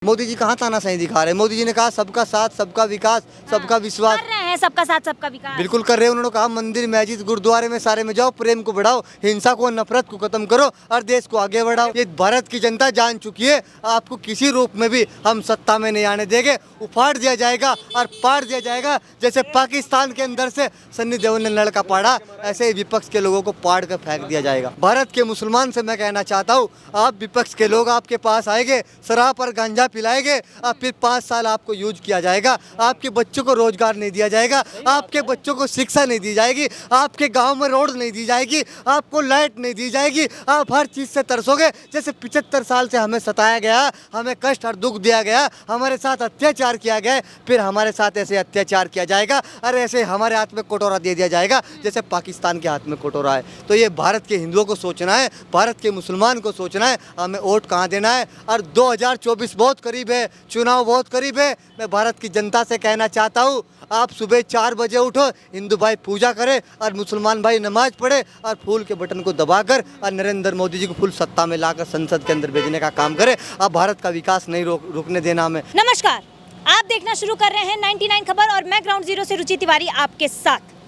मोदी जी कहाँ तानाशाही दिखा रहे हैं। मोदी जी ने कहा सबका साथ सबका विकास सबका विश्वास। कर रहे हैं सबका साथ सबका विकास। बिल्कुल कर रहे हैं। उन्होंने कहा मंदिर मस्जिद गुरुद्वारे में सारे में जाओ, प्रेम को बढ़ाओ, हिंसा को नफरत को खत्म करो और देश को आगे बढ़ाओ। ये भारत की जनता जान चुकी है, आपको किसी रूप में भी हम सत्ता में नहीं आने देंगे। उफाड़ दिया जाएगा और पाड़ दिया जाएगा। जैसे पाकिस्तान के अंदर से सन्नी देओल ने लड़का पाड़ा, ऐसे ही विपक्ष के लोगों को पाड़ कर फेंक दिया जाएगा। भारत के मुसलमान से मैं कहना चाहता हूँ, आप विपक्ष के लोग आपके पास आएंगे, शराब और गांजा पिलाएंगे, अब फिर 5 साल आपको यूज किया जाएगा। आपके बच्चों को रोजगार नहीं दिया जाएगा, आपके बच्चों को शिक्षा नहीं दी जाएगी, आपके गांव में रोड नहीं दी जाएगी, आपको लाइट नहीं दी जाएगी। आप हर चीज़ से तरसोगे। जैसे 75 साल से हमें सताया गया, हमें कष्ट और दुख दिया गया, हमारे साथ अत्याचार किया गया, फिर हमारे साथ ऐसे अत्याचार किया जाएगा और ऐसे हमारे हाथ में कटोरा दे दिया जाएगा जैसे पाकिस्तान के हाथ में कटोरा है। तो ये भारत के हिंदुओं को सोचना है, भारत के मुसलमान को सोचना है, हमें वोट कहाँ देना है। और 2024 बहुत करीब है, चुनाव बहुत करीब है। मैं भारत की जनता से कहना चाहता हूँ, आप सुबह 4 बजे उठो, हिंदू भाई पूजा करें और मुसलमान भाई नमाज पढ़े और फूल के बटन को दबाकर और नरेंद्र मोदी जी को फुल सत्ता में लाकर संसद के अंदर भेजने का काम करें। अब भारत का विकास नहीं रुकने देना हमें। नमस्कार, आप देखना शुरू कर रहे हैं 99 खबर और मैं ग्राउंड जीरो से रुचि तिवारी आपके साथ।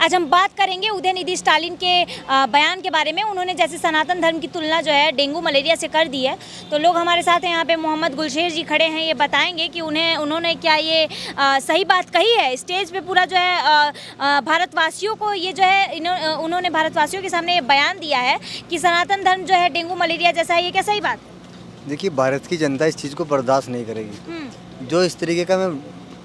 आज हम बात करेंगे उदयनिधि स्टालिन के बयान के बारे में। उन्होंने जैसे सनातन धर्म की तुलना जो है डेंगू मलेरिया से कर दी है, तो लोग हमारे साथ हैं यहाँ पे मोहम्मद गुलशेर जी खड़े हैं, ये बताएंगे कि उन्होंने क्या ये सही बात कही है। स्टेज पे पूरा जो है भारतवासियों को ये जो है उन्होंने भारतवासियों के सामने ये बयान दिया है कि सनातन धर्म जो है डेंगू मलेरिया जैसा है। ये क्या सही बात है? देखिए, भारत की जनता इस चीज़ को बर्दाश्त नहीं करेगी। जो इस तरीके का मैं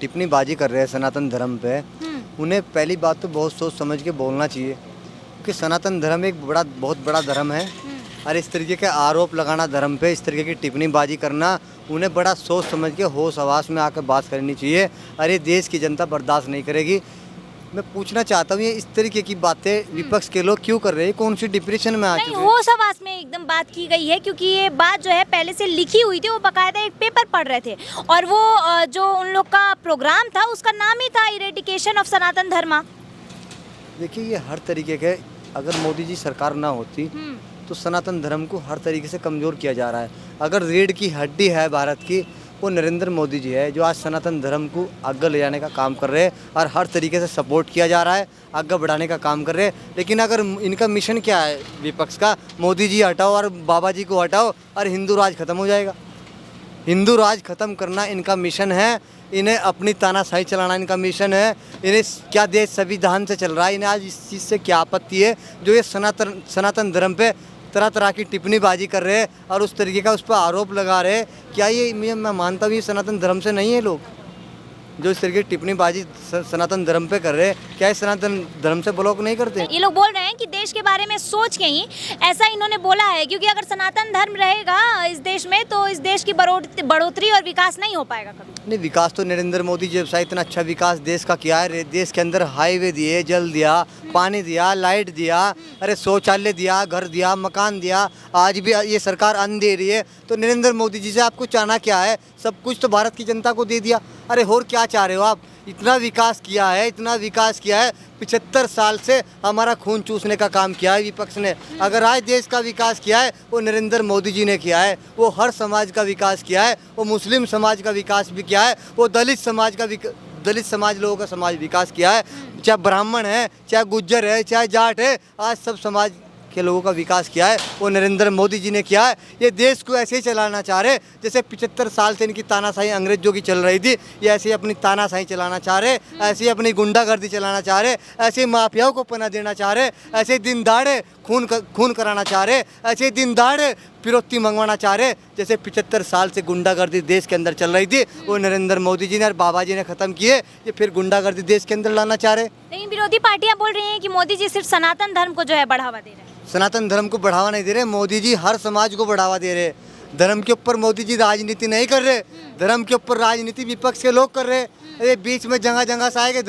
टिप्पणी बाजी कर रहे हैं सनातन धर्म पे, उन्हें पहली बात तो बहुत सोच समझ के बोलना चाहिए, क्योंकि सनातन धर्म एक बहुत बड़ा धर्म है। और इस तरीके के आरोप लगाना धर्म पे, इस तरीके की टिप्पणी बाजी करना, उन्हें बड़ा सोच समझ के होश हवास में आकर बात करनी चाहिए। और ये देश की जनता बर्दाश्त नहीं करेगी। मैं पूछना चाहता हूँ, ये इस तरीके की बातें विपक्ष के लोग क्यों कर रहे हैं? कौन सी डिप्रेशन में आ चुके हैं? होश हवास में एकदम बात की गई है, क्योंकि ये बात जो है पहले से लिखी हुई थी। वो बाकायदा एक पेपर पढ़ रहे थे और वो जो उन लोग का प्रोग्राम था उसका नाम ही था इरेडिकेशन ऑफ सनातन धर्म। देखिए, ये हर तरीके के, अगर मोदी जी सरकार ना होती तो सनातन धर्म को हर तरीके से कमज़ोर किया जा रहा है। अगर रीढ़ की हड्डी है भारत की, वो नरेंद्र मोदी जी है, जो आज सनातन धर्म को आगे ले जाने का काम कर रहे हैं और हर तरीके से सपोर्ट किया जा रहा है, आगे बढ़ाने का काम कर रहे हैं। लेकिन अगर इनका मिशन क्या है विपक्ष का, मोदी जी हटाओ और बाबा जी को हटाओ और हिंदू राज खत्म हो जाएगा। हिंदू राज खत्म करना इनका मिशन है। इन्हें अपनी तानाशाही चलाना इनका मिशन है। इन्हें क्या देश संविधान से चल रहा है, इन्हें आज इस चीज़ से क्या आपत्ति है जो ये सनातन धर्म पे तरह तरह की टिप्पणी बाजी कर रहे हैं और उस तरीके का उस पर आरोप लगा रहे हैं। क्या ये मैं मानता हूँ ये सनातन धर्म से नहीं है। लोग जो इस तरीके की टिप्पणी बाजी सनातन धर्म पे कर रहे हैं, क्या ये सनातन धर्म से ब्लॉक नहीं करते? ये लोग बोल रहे हैं कि देश के बारे में सोच के ही ऐसा इन्होंने बोला है, क्योंकि अगर सनातन धर्म रहेगा इस देश में तो इस देश की बढ़ोतरी और विकास नहीं हो पाएगा कभी। नहीं, विकास तो नरेंद्र मोदी जी से इतना अच्छा विकास देश का किया है। देश के अंदर हाईवे दिए, जल दिया, पानी दिया, लाइट दिया, अरे शौचालय दिया, घर दिया, मकान दिया। आज भी ये सरकार अन्न दे रही है। तो नरेंद्र मोदी जी से आपको चाहना क्या है? सब कुछ तो भारत की जनता को दे दिया। अरे और क्या चाह रहे हो आप? इतना विकास किया है, इतना विकास किया है। 75 साल से हमारा खून चूसने का काम किया है विपक्ष ने। अगर आज देश का विकास किया है वो नरेंद्र मोदी जी ने किया है। वो हर समाज का विकास किया है, वो मुस्लिम समाज का विकास भी किया है, वो दलित समाज लोगों का समाज विकास किया है। चाहे ब्राह्मण है, चाहे गुज्जर है, चाहे जाट है, आज सब समाज के लोगों का विकास किया है वो नरेंद्र मोदी जी ने किया है। ये देश को ऐसे ही चलाना चाह रहे, जैसे 75 साल से इनकी तानाशाही अंग्रेजों की चल रही थी, ये ऐसे ही अपनी तानाशाही चलाना चाह रहे, ऐसे ही अपनी गुंडागर्दी चलाना चाह रहे, ऐसे ही माफियाओं को पनाह देना चाह रहे, ऐसे ही दिन दहाड़े खून कराना चाह रहे, ऐसे ही दिन दहाड़े फिरौती मंगवाना चाह रहे। जैसे 75 साल से गुंडागर्दी देश के अंदर चल रही थी, वो नरेंद्र मोदी जी ने और बाबा जी ने ख़त्म किए। ये फिर गुंडागर्दी देश के अंदर लाना चाह रहे। लेकिन विरोधी पार्टियां बोल रही हैं कि मोदी जी सिर्फ सनातन धर्म को जो है बढ़ावा दे रहे हैं। सनातन धर्म को बढ़ावा नहीं दे रहे, मोदी जी हर समाज को बढ़ावा दे रहे। धर्म के ऊपर मोदी जी राजनीति नहीं कर रहे, धर्म के ऊपर राजनीति विपक्ष के लोग कर रहे। अरे बीच में जगह जगह से आएंगे,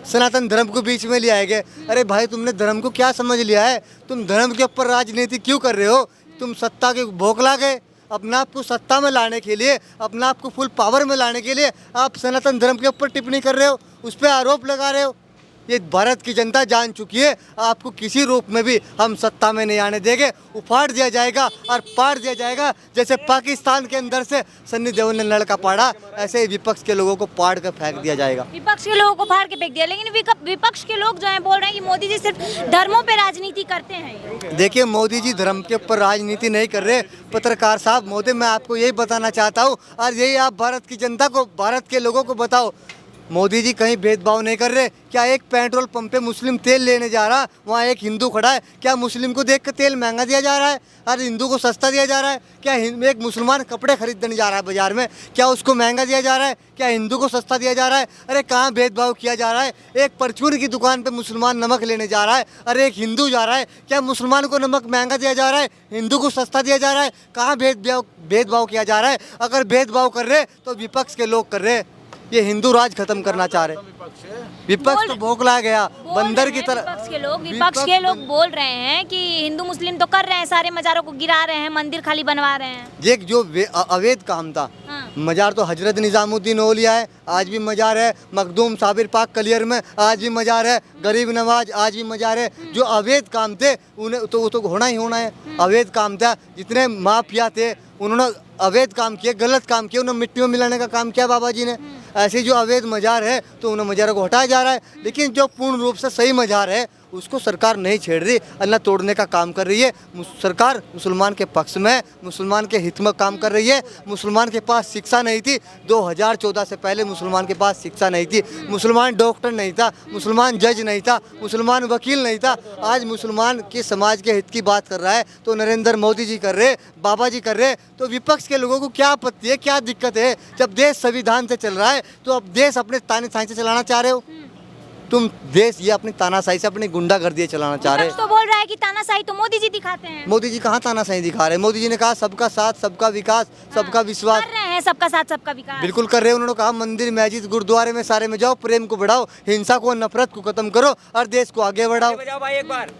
सनातन धर्म को बीच में ले आएंगे। अरे भाई, तुमने धर्म को क्या समझ लिया है? तुम धर्म के ऊपर राजनीति क्यों कर रहे हो? तुम सत्ता के भोग ला गए। अपना आपको सत्ता में लाने के लिए, अपना आपको फुल पावर में लाने के लिए आप सनातन धर्म के ऊपर टिप्पणी कर रहे हो, उस पर आरोप लगा रहे हो। ये भारत की जनता जान चुकी है। आपको किसी रूप में भी हम सत्ता में नहीं आने देंगे। उफाड़ दिया जाएगा और पाड़ दिया जाएगा। जैसे पाकिस्तान के अंदर से सन्नी देओल ने लड़का पाड़ा, ऐसे ही विपक्ष के लोगों को पाड़ कर फेंक दिया जाएगा। विपक्ष के लोगों को फाड़ के फेंक दिया, लेकिन विपक्ष के लोग जो है बोल रहे हैं कि मोदी जी सिर्फ धर्मों पे राजनीति करते हैं। देखिए, मोदी जी धर्म के ऊपर राजनीति नहीं कर रहे। पत्रकार साहब मोदी, मैं आपको यही बताना चाहता हूँ और यही आप भारत की जनता को, भारत के लोगों को बताओ, मोदी जी कहीं भेदभाव नहीं कर रहे। क्या एक पेट्रोल पंप पे मुस्लिम तेल लेने जा रहा, वहाँ एक हिंदू खड़ा है, क्या मुस्लिम को देख कर तेल महंगा दिया जा रहा है और हिंदू को सस्ता दिया जा रहा है? क्या एक मुसलमान कपड़े खरीदने जा रहा है बाजार में, क्या उसको महंगा दिया जा रहा है? क्या हिंदू को सस्ता दिया जा रहा है? अरे कहाँ भेदभाव किया जा रहा है? एक परचून की दुकान पे मुसलमान नमक लेने जा रहा है और एक हिंदू जा रहा है, क्या मुसलमान को नमक महंगा दिया जा रहा है, हिंदू को सस्ता दिया जा रहा है? कहाँ भेदभाव किया जा रहा है? अगर भेदभाव कर रहे तो विपक्ष के लोग कर रहे। ये हिंदू राज खत्म करना चाह रहे। विपक्ष तो भोखला गया बंदर की तरह। विपक्ष के लोग बोल रहे हैं कि हिंदू मुस्लिम तो कर रहे हैं, सारे मजारों को गिरा रहे हैं, मंदिर खाली बनवा रहे हैं। ये जो अवैध काम था, मजार तो हजरत निजामुद्दीन औलिया है, आज भी मजार है। मखदूम साबिर पाक कलियर में आज भी मजार है। गरीब नवाज आज भी मजार है। जो अवैध काम थे उन्हें तो होना ही होना है। अवैध काम था, जितने माफिया थे उन्होंने अवैध काम किए, गलत काम किए, उन्होंने मिट्टी में मिलाने का काम किया बाबा जी ने। ऐसे जो अवैध मजार है तो उन्हें मजारों को हटाया जा रहा है, लेकिन जो पूर्ण रूप से सही मजार है उसको सरकार नहीं छेड़ रही, अल्लाह तोड़ने का काम कर रही है। सरकार मुसलमान के पक्ष में है, मुसलमान के हित में काम कर रही है। मुसलमान के पास शिक्षा नहीं थी, 2014 से पहले मुसलमान के पास शिक्षा नहीं थी। मुसलमान डॉक्टर नहीं था, मुसलमान जज नहीं था, मुसलमान वकील नहीं था। आज मुसलमान के समाज के हित की बात कर रहा है तो नरेंद्र मोदी जी कर रहे, बाबा जी कर रहे। तो विपक्ष के लोगों को क्या आपत्ति है, क्या दिक्कत है? जब देश संविधान से चल रहा है तो अब देश अपने तानाशाही से चलाना चाह रहे हो तुम। देश ये अपनी तानाशाही से, अपनी गुंडागर्दी चलाना चाह रहे हैं। तो बोल रहा है कि तानाशाही तो मोदी जी दिखाते हैं। मोदी जी कहाँ तानाशाही दिखा रहे हैं? मोदी जी ने कहा सबका साथ, सबका विकास, सबका विश्वास। कर रहे हैं सबका साथ, सबका विकास। बिल्कुल कर रहे हैं। उन्होंने कहा मंदिर, मस्जिद, गुरुद्वारे में सारे में जाओ, प्रेम को बढ़ाओ, हिंसा को, नफरत को खत्म करो और देश को आगे बढ़ाओ।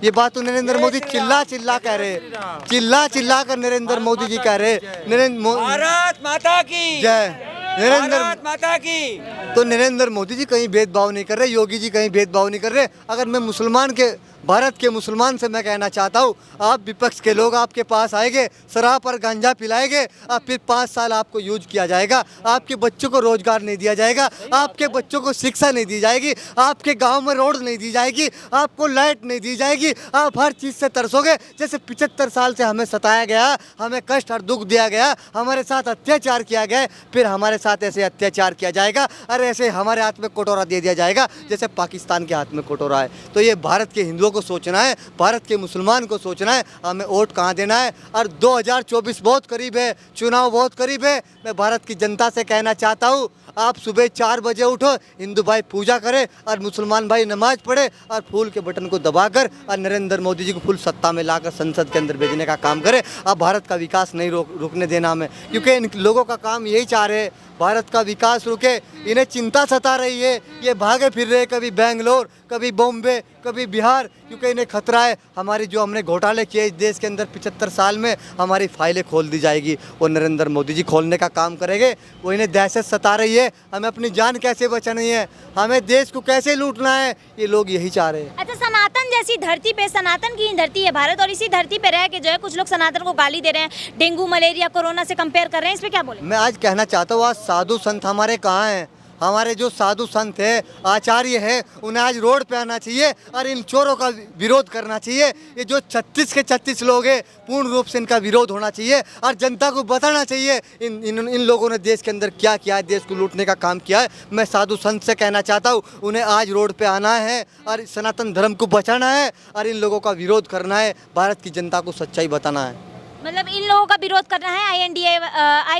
ये बात तो नरेंद्र मोदी चिल्ला चिल्ला कह रहे, चिल्ला चिल्ला कर नरेंद्र मोदी जी कह रहे। भारत माता की जय, नरेंद्र माता की। तो नरेंद्र मोदी जी कहीं भेदभाव नहीं कर रहे, योगी जी कहीं भेदभाव नहीं कर रहे। अगर मैं मुसलमान के, भारत के मुसलमान से मैं कहना चाहता हूँ, आप विपक्ष के लोग आपके पास आएंगे, शराब और गांजा पिलाएंगे और फिर 5 साल आपको यूज किया जाएगा। आपके बच्चों को रोजगार नहीं दिया जाएगा, आपके बच्चों को शिक्षा नहीं दी जाएगी, आपके गांव में रोड नहीं दी जाएगी, आपको लाइट नहीं दी जाएगी। आप हर चीज़ से तरसोगे। जैसे 75 साल से हमें सताया गया, हमें कष्ट और दुख दिया गया, हमारे साथ अत्याचार किया गया, फिर हमारे साथ ऐसे अत्याचार किया जाएगा और ऐसे हमारे हाथ में कटोरा दे दिया जाएगा जैसे पाकिस्तान के हाथ में कटोरा है। तो ये भारत के हिंदुओं को सोचना है, भारत के मुसलमान को सोचना है हमें वोट कहाँ देना है। और 2024 बहुत करीब है, चुनाव बहुत करीब है। मैं भारत की जनता से कहना चाहता हूँ, आप सुबह 4 बजे उठो, हिंदू भाई पूजा करे और मुसलमान भाई नमाज पढ़े और फूल के बटन को दबाकर और नरेंद्र मोदी जी को फुल सत्ता में लाकर संसद के अंदर भेजने का काम करे। अब भारत का विकास नहीं रुकने देना हमें, क्योंकि इन लोगों का काम यही चाह रहे हैं भारत का विकास रुके। इन्हें चिंता सता रही है, ये भागे फिर रहे, कभी बेंगलोर, कभी बॉम्बे, कभी बिहार, क्योंकि इन्हें खतरा है हमारी जो हमने घोटाले किए इस देश के अंदर 75 साल में, हमारी फाइलें खोल दी जाएगी। वो नरेंद्र मोदी जी खोलने का काम करेंगे। वो इन्हें दहशत सता रही है, हमें अपनी जान कैसे बचानी है, हमें देश को कैसे लूटना है, ये लोग यही चाह रहे हैं। अच्छा, सनातन जैसी धरती पे, सनातन की धरती है भारत, और इसी धरती पे रह के जो है कुछ लोग सनातन को गाली दे रहे हैं, डेंगू, मलेरिया, कोरोना से कंपेयर कर रहे हैं। इस पे क्या बोले? मैं आज कहना चाहता हूँ, आज साधु संत हमारे कहाँ हैं? हमारे जो साधु संत है, आचार्य है, उन्हें आज रोड पे आना चाहिए और इन चोरों का विरोध करना चाहिए। ये जो 36 के 36 लोग हैं, पूर्ण रूप से इनका विरोध होना चाहिए और जनता को बताना चाहिए इन लोगों ने देश के अंदर क्या किया है, देश को लूटने का काम किया है। मैं साधु संत से कहना चाहता हूँ, उन्हें आज रोड पे आना है और सनातन धर्म को बचाना है और इन लोगों का विरोध करना है। भारत की जनता को सच्चाई बताना है। मतलब इन लोगों का विरोध करना है,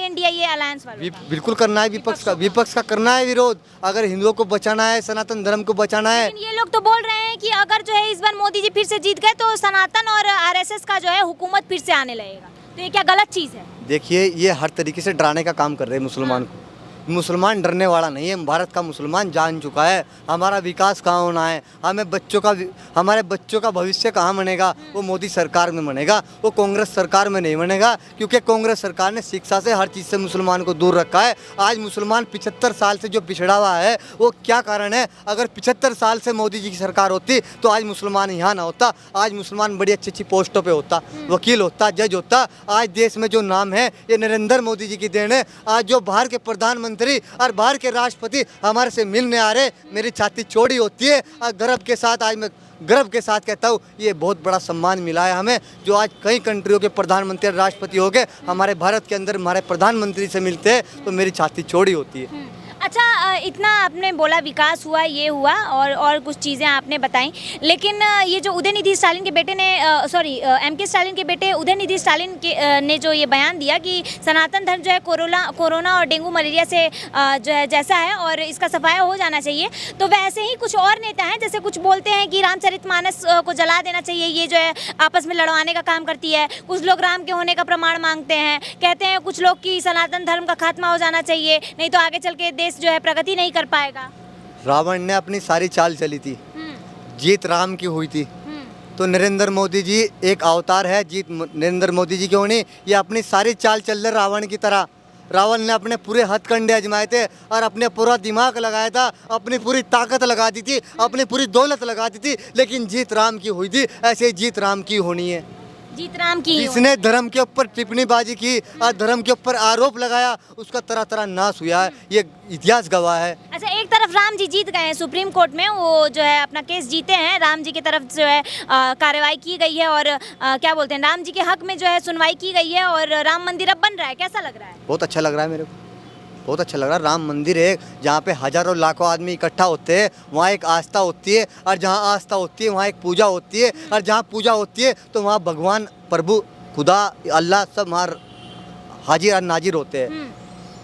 INDIA अलायंस वालों का? बिल्कुल करना है, विपक्ष का करना है विरोध। अगर हिंदुओं को बचाना है, सनातन धर्म को बचाना है। लेकिन ये लोग तो बोल रहे हैं कि अगर जो है इस बार मोदी जी फिर से जीत गए तो सनातन और RSS का जो है हुकूमत फिर से आने लगेगा। तो ये क्या गलत चीज़ है? देखिए, ये हर तरीके से डराने का काम कर रहे हैं मुसलमान को। मुसलमान डरने वाला नहीं है। भारत का मुसलमान जान चुका है हमारा विकास कहाँ होना है, हमारे बच्चों का भविष्य कहाँ बनेगा, वो मोदी सरकार में बनेगा, वो कांग्रेस सरकार में नहीं बनेगा। क्योंकि कांग्रेस सरकार ने शिक्षा से हर चीज़ से मुसलमान को दूर रखा है। आज मुसलमान 75 साल से जो पिछड़ा हुआ है वो क्या कारण है? अगर 75 साल से मोदी जी की सरकार होती तो आज मुसलमान यहाँ ना होता, आज मुसलमान बड़ी अच्छी अच्छी पोस्टों पे होता, वकील होता, जज होता। आज देश में जो नाम है ये नरेंद्र मोदी जी की देन है। आज जो बाहर के प्रधानमंत्री और बाहर के राष्ट्रपति हमारे से मिलने आ रहे, मेरी छाती चौड़ी होती है और गर्व के साथ कहता हूँ ये बहुत बड़ा सम्मान मिला है हमें। जो आज कई कंट्रियों के प्रधानमंत्री और राष्ट्रपति हो गए, हमारे भारत के अंदर हमारे प्रधानमंत्री से मिलते हैं तो मेरी छाती चौड़ी होती है। अच्छा, इतना आपने बोला विकास हुआ, ये हुआ और कुछ चीज़ें आपने बताई, लेकिन ये जो उदयनिधि स्टालिन के बेटे ने एमके स्टालिन के बेटे उदयनिधि स्टालिन ने जो ये बयान दिया कि सनातन धर्म जो है कोरोना और डेंगू मलेरिया से जो है जैसा है और इसका सफाया हो जाना चाहिए, तो वैसे ही कुछ और नेता हैं जैसे कुछ बोलते हैं कि रामचरितमानस को जला देना चाहिए, ये जो है आपस में लड़वाने का काम करती है। कुछ लोग राम के होने का प्रमाण मांगते हैं, कहते हैं कुछ लोग कि सनातन धर्म का खात्मा हो जाना चाहिए, नहीं तो आगे चल के देश जो है प्रगति नहीं कर पाएगा। रावण ने अपनी सारी चाल चली थी, जीत राम की हुई थी, तो नरेंद्र मोदी जी एक अवतार है, जीत नरेंद्र मोदी जी की होनी। ये अपनी सारी चाल चल रहे रावण की तरह। रावण ने अपने पूरे हथकंडे आजमाए थे और अपने पूरा दिमाग लगाया था, अपनी पूरी ताकत लगा दी थी, अपनी पूरी दौलत लगा दी थी, लेकिन जीत राम की हुई थी। ऐसे ही जीत राम की होनी है। जीत राम की। जिसने धर्म के ऊपर टिप्पणीबाजी की और धर्म के ऊपर आरोप लगाया उसका तरह तरह नाश हुआ है, ये इतिहास गवाह है। अच्छा, एक तरफ राम जी जीत गए हैं सुप्रीम कोर्ट में, वो जो है अपना केस जीते हैं, राम जी की तरफ जो है कार्रवाई की गई है और क्या बोलते हैं, राम जी के हक में जो है सुनवाई की गई है और राम मंदिर अब बन रहा है। कैसा लग रहा है? बहुत अच्छा लग रहा है मेरे को, बहुत अच्छा लग रहा है। राम मंदिर है जहाँ पे हजारों लाखों आदमी इकट्ठा होते हैं, वहाँ एक आस्था होती है और जहाँ आस्था होती है वहाँ एक पूजा होती है और जहाँ पूजा होती है तो वहाँ भगवान, प्रभु, खुदा, अल्लाह सब वहाँ हाजिर और नाजिर होते हैं।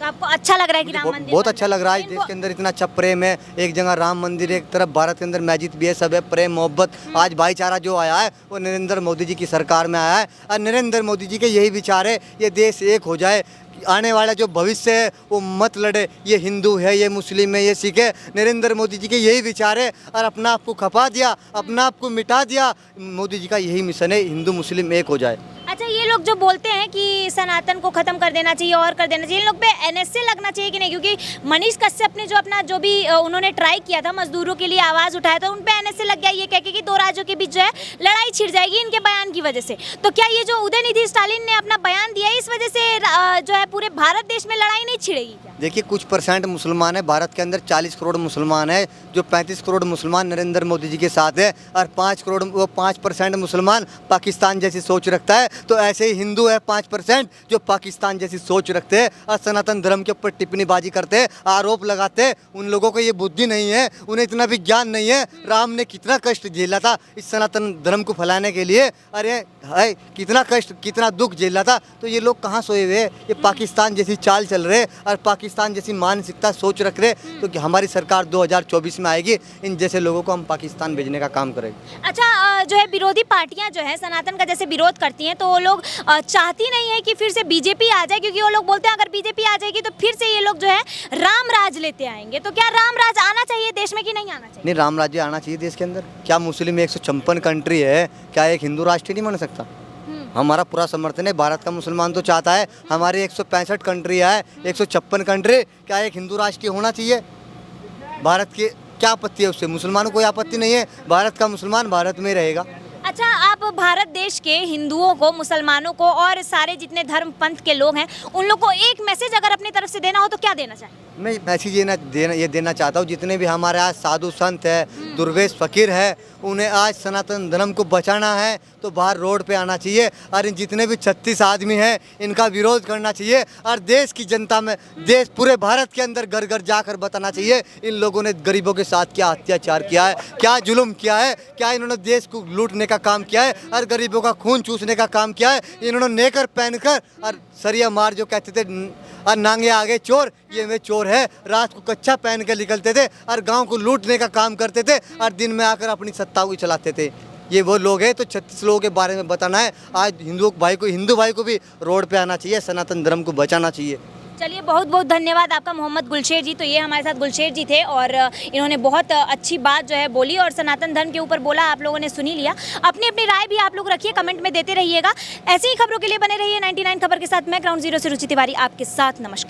तो आपको अच्छा लग रहा है कि राम मंदिर बहुत अच्छा लग रहा है। देश के अंदर इतना अच्छा प्रेम है, एक जगह राम मंदिर, एक तरफ भारत के अंदर मस्जिद भी है, सब है, प्रेम मोहब्बत। आज भाईचारा जो आया है वो नरेंद्र मोदी जी की सरकार में आया है और नरेंद्र मोदी जी के यही विचार है ये देश एक हो जाए, आने वाला जो भविष्य है वो मत लड़े, ये हिंदू है, ये मुस्लिम है, ये सिख है। नरेंद्र मोदी जी के यही विचार है और अपना आप को खपा दिया, अपना आप को मिटा दिया। मोदी जी का यही मिशन है, हिंदू मुस्लिम एक हो जाए। अच्छा, ये लोग जो बोलते हैं कि सनातन को खत्म कर देना चाहिए और कर देना चाहिए, इन लोग पे एनएसए लगना चाहिए कि नहीं? क्योंकि मनीष कश्यप ने जो भी उन्होंने ट्राई किया था, मजदूरों के लिए आवाज़ उठाया था, उन पे एनएसए लग गया, ये कह के कि दो राज्यों के बीच जो है लड़ाई छिड़ जाएगी इनके बयान की वजह से। तो क्या ये जो उदयनिधि स्टालिन ने अपना बयान दिया है इस वजह से जो है पूरे भारत देश में लड़ाई नहीं छिड़ेगी क्या? देखिए, कुछ % मुसलमान है भारत के अंदर, 40 करोड़ मुसलमान है, जो 35 करोड़ मुसलमान नरेंद्र मोदी जी के साथ है और 5% मुसलमान पाकिस्तान जैसी सोच रखता है। तो ऐसे ही हिंदू है 5% जो पाकिस्तान जैसी सोच रखते हैं और सनातन धर्म के ऊपर टिप्पणीबाजी करते हैं, आरोप लगाते हैं। उन लोगों को ये बुद्धि नहीं है, उन्हें इतना भी ज्ञान नहीं है। राम ने कितना कष्ट झेला था इस सनातन धर्म को फैलाने के लिए, अरे है कितना कष्ट, कितना दुख झेला था। तो ये लोग कहाँ सोए हुए? ये पाकिस्तान जैसी चाल चल रहे और पाकिस्तान जैसी मानसिकता सोच रख रहे। तो कि हमारी सरकार 2024 में आएगी, इन जैसे लोगों को हम पाकिस्तान भेजने का काम करेंगे। अच्छा, जो है विरोधी पार्टियां जो है सनातन का जैसे विरोध करती हैं, तो वो लोग चाहती नहीं है कि फिर से बीजेपी आ जाए, क्योंकि वो लोग बोलते हैं अगर बीजेपी आ जाएगी तो फिर से ये लोग जो है राम राज लेते आएंगे। तो क्या राम राज आना चाहिए देश में कि नहीं आना चाहिए? नहीं, राम राज्य आना चाहिए देश के अंदर। क्या मुस्लिम 156 कंट्री है, क्या एक हिंदू राष्ट्र नहीं बन सकता? हमारा पूरा समर्थन है। भारत का मुसलमान तो चाहता है हमारे 165 कंट्री है, 156 कंट्री, क्या एक हिंदू राष्ट्र होना चाहिए? भारत की क्या आपत्ति है उससे? मुसलमानों को कोई आपत्ति नहीं है, भारत का मुसलमान भारत में रहेगा। अच्छा, आप भारत देश के हिंदुओं को, मुसलमानों को और सारे जितने धर्म पंथ के लोग हैं उन लोग को एक मैसेज अगर अपनी तरफ से देना हो तो क्या देना चाहिए? मैं मैसेज ये देना चाहता हूँ, जितने भी हमारे आज साधु संत है, दुर्वेश फकीर है, उन्हें आज सनातन धर्म को बचाना है तो बाहर रोड पे आना चाहिए और इन जितने भी 36 आदमी हैं इनका विरोध करना चाहिए और देश की जनता में, देश पूरे भारत के अंदर घर घर जाकर बताना चाहिए इन लोगों ने गरीबों के साथ क्या अत्याचार किया है, क्या जुल्म किया है, क्या इन्होंने देश को लूटने का काम किया है और गरीबों का खून चूसने का काम किया है। इन्होंने नेकर पहनकर और सरिया मार, जो कहते थे और नांगे आगे चोर, ये में चोर है, रात को कच्चा पहन कर निकलते थे और गांव को लूटने का काम करते थे और दिन में आकर अपनी सत्ता को चलाते थे। ये वो लोग हैं। तो 36 लोगों के बारे में बताना है। आज हिंदू भाई को भी रोड पे आना चाहिए, सनातन धर्म को बचाना चाहिए। चलिए बहुत बहुत धन्यवाद आपका मोहम्मद गुलशेर जी। तो ये हमारे साथ गुलशेर जी थे और इन्होंने बहुत अच्छी बात जो है बोली और सनातन धर्म के ऊपर बोला, आप लोगों ने सुनी लिया। अपनी अपनी राय भी आप लोग रखिए, कमेंट में देते रहिएगा। ऐसी ही खबरों के लिए बने रहिए 99 खबर के साथ। मैं ग्राउंड जीरो से रुचि तिवारी आपके साथ। नमस्कार।